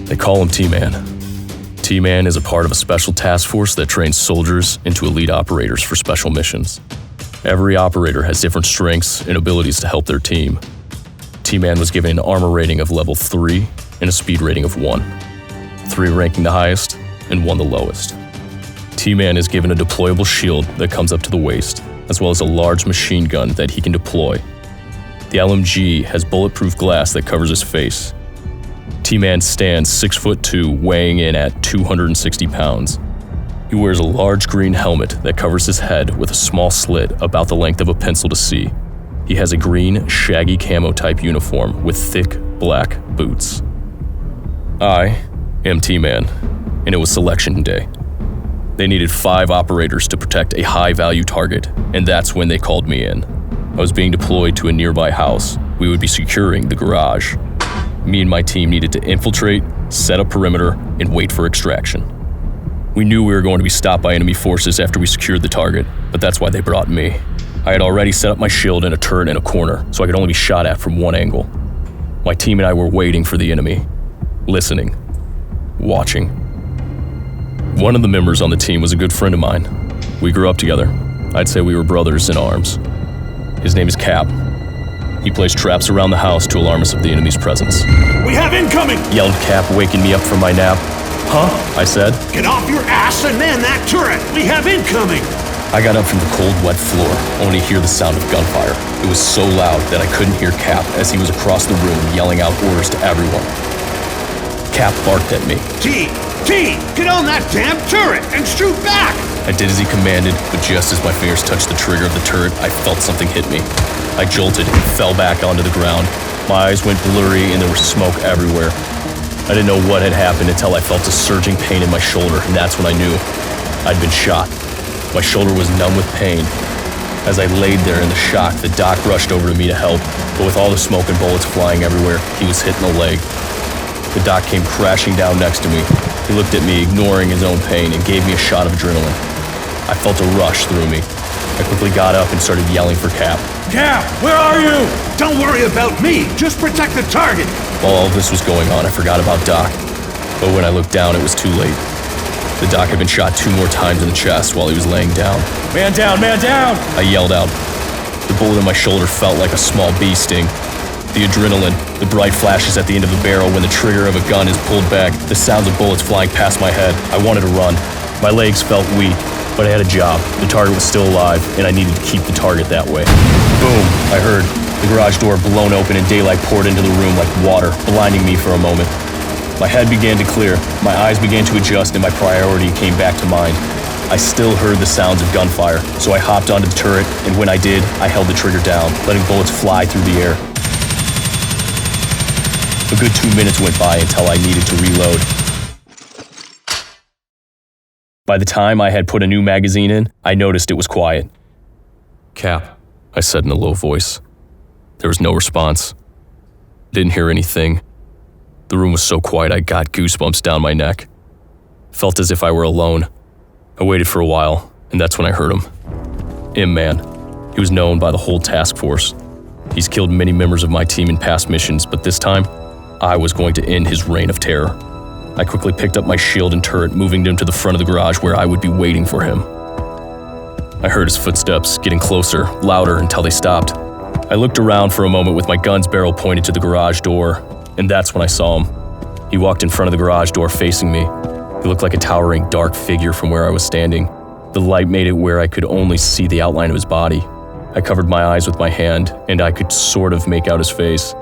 They call him T-Man. T-Man is a part of a special task force that trains soldiers into elite operators for special missions. Every operator has different strengths and abilities to help their team. T-Man was given an armor rating of level 3 and a speed rating of 1, 3 ranking the highest and 1 the lowest. T-Man is given a deployable shield that comes up to the waist, as well as a large machine gun that he can deploy. The LMG has bulletproof glass that covers his face. T-Man stands 6'2", weighing in at 260 pounds. He wears a large green helmet that covers his head with a small slit about the length of a pencil to see. He has a green, shaggy camo type uniform with thick, black boots. I am T-Man, and it was selection day. They needed 5 operators to protect a high-value target, and that's when they called me in. I was being deployed to a nearby house. We would be securing the garage. Me and my team needed to infiltrate, set up perimeter, and wait for extraction. We knew we were going to be stopped by enemy forces after we secured the target, but that's why they brought me. I had already set up my shield and a turret in a corner, so I could only be shot at from one angle. My team and I were waiting for the enemy, listening, watching. One of the members on the team was a good friend of mine. We grew up together. I'd say we were brothers in arms. His name is Cap. He placed traps around the house to alarm us of the enemy's presence. "We have incoming!" yelled Cap, waking me up from my nap. "Huh?" I said. "Get off your ass and man that turret! We have incoming!" I got up from the cold, wet floor, only to hear the sound of gunfire. It was so loud that I couldn't hear Cap as he was across the room yelling out orders to everyone. Cap barked at me. T, get on that damn turret and shoot back!" I did as he commanded, but just as my fingers touched the trigger of the turret, I felt something hit me. I jolted and fell back onto the ground. My eyes went blurry and there was smoke everywhere. I didn't know what had happened until I felt a surging pain in my shoulder, and that's when I knew I'd been shot. My shoulder was numb with pain. As I laid there in the shock, the doc rushed over to me to help, but with all the smoke and bullets flying everywhere, he was hit in the leg. The doc came crashing down next to me. He looked at me, ignoring his own pain, and gave me a shot of adrenaline. I felt a rush through me. I quickly got up and started yelling for Cap. "Cap, where are you? Don't worry about me, just protect the target!" While all this was going on, I forgot about Doc. But when I looked down, it was too late. The doc had been shot 2 more times in the chest while he was laying down. Man down, man down!" I yelled out. The bullet in my shoulder felt like a small bee sting. The adrenaline, the bright flashes at the end of the barrel when the trigger of a gun is pulled back, the sounds of bullets flying past my head. I wanted to run. My legs felt weak, but I had a job. The target was still alive, and I needed to keep the target that way. Boom, I heard. The garage door blown open and daylight poured into the room like water, blinding me for a moment. My head began to clear, my eyes began to adjust, and my priority came back to mind. I still heard the sounds of gunfire, so I hopped onto the turret, and when I did, I held the trigger down, letting bullets fly through the air. A good 2 minutes went by until I needed to reload. By the time I had put a new magazine in, I noticed it was quiet. "Cap," I said in a low voice. There was no response. Didn't hear anything. The room was so quiet I got goosebumps down my neck. Felt as if I were alone. I waited for a while, and that's when I heard him. M-Man. He was known by the whole task force. He's killed many members of my team in past missions, but this time, I was going to end his reign of terror. I quickly picked up my shield and turret, moving them to the front of the garage where I would be waiting for him. I heard his footsteps getting closer, louder until they stopped. I looked around for a moment with my gun's barrel pointed to the garage door, and that's when I saw him. He walked in front of the garage door facing me. He looked like a towering, dark figure from where I was standing. The light made it where I could only see the outline of his body. I covered my eyes with my hand, and I could sort of make out his face.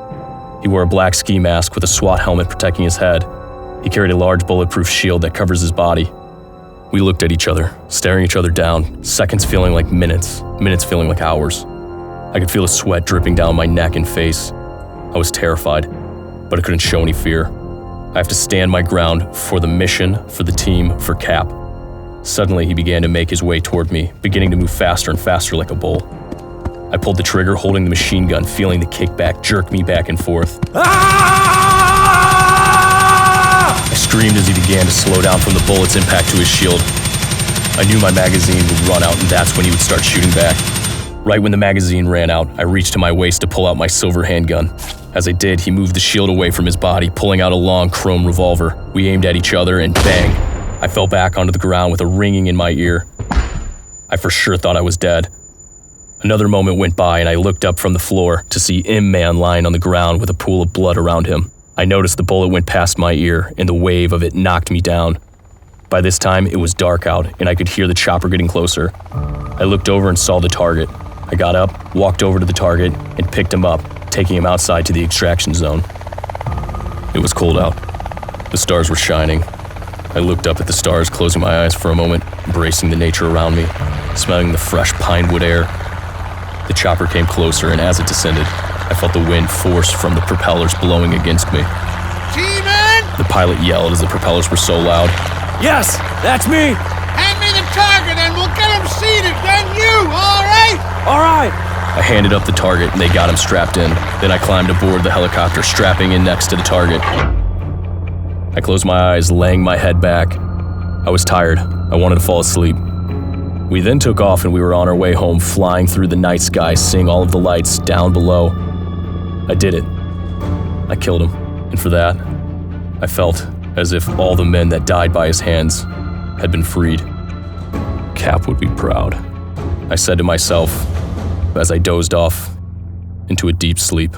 He wore a black ski mask with a SWAT helmet protecting his head. He carried a large bulletproof shield that covers his body. We looked at each other, staring each other down, seconds feeling like minutes, minutes feeling like hours. I could feel the sweat dripping down my neck and face. I was terrified, but I couldn't show any fear. I have to stand my ground for the mission, for the team, for Cap. Suddenly, he began to make his way toward me, beginning to move faster and faster like a bull. I pulled the trigger, holding the machine gun, feeling the kickback jerk me back and forth. I screamed as he began to slow down from the bullet's impact to his shield. I knew my magazine would run out, and that's when he would start shooting back. Right when the magazine ran out, I reached to my waist to pull out my silver handgun. As I did, he moved the shield away from his body, pulling out a long chrome revolver. We aimed at each other and bang! I fell back onto the ground with a ringing in my ear. I for sure thought I was dead. Another moment went by and I looked up from the floor to see M-Man lying on the ground with a pool of blood around him. I noticed the bullet went past my ear and the wave of it knocked me down. By this time, it was dark out and I could hear the chopper getting closer. I looked over and saw the target. I got up, walked over to the target, and picked him up, taking him outside to the extraction zone. It was cold out. The stars were shining. I looked up at the stars, closing my eyes for a moment, embracing the nature around me, smelling the fresh pine wood air. The chopper came closer, and as it descended, I felt the wind force from the propellers blowing against me. G-Man! The pilot yelled as the propellers were so loud. Yes, that's me! Hand me the target and we'll get him seated, then you, all right? All right! I handed up the target and they got him strapped in. Then I climbed aboard the helicopter, strapping in next to the target. I closed my eyes, laying my head back. I was tired. I wanted to fall asleep. We then took off and we were on our way home, flying through the night sky, seeing all of the lights down below. I did it. I killed him. And for that, I felt as if all the men that died by his hands had been freed. Cap would be proud, I said to myself as I dozed off into a deep sleep.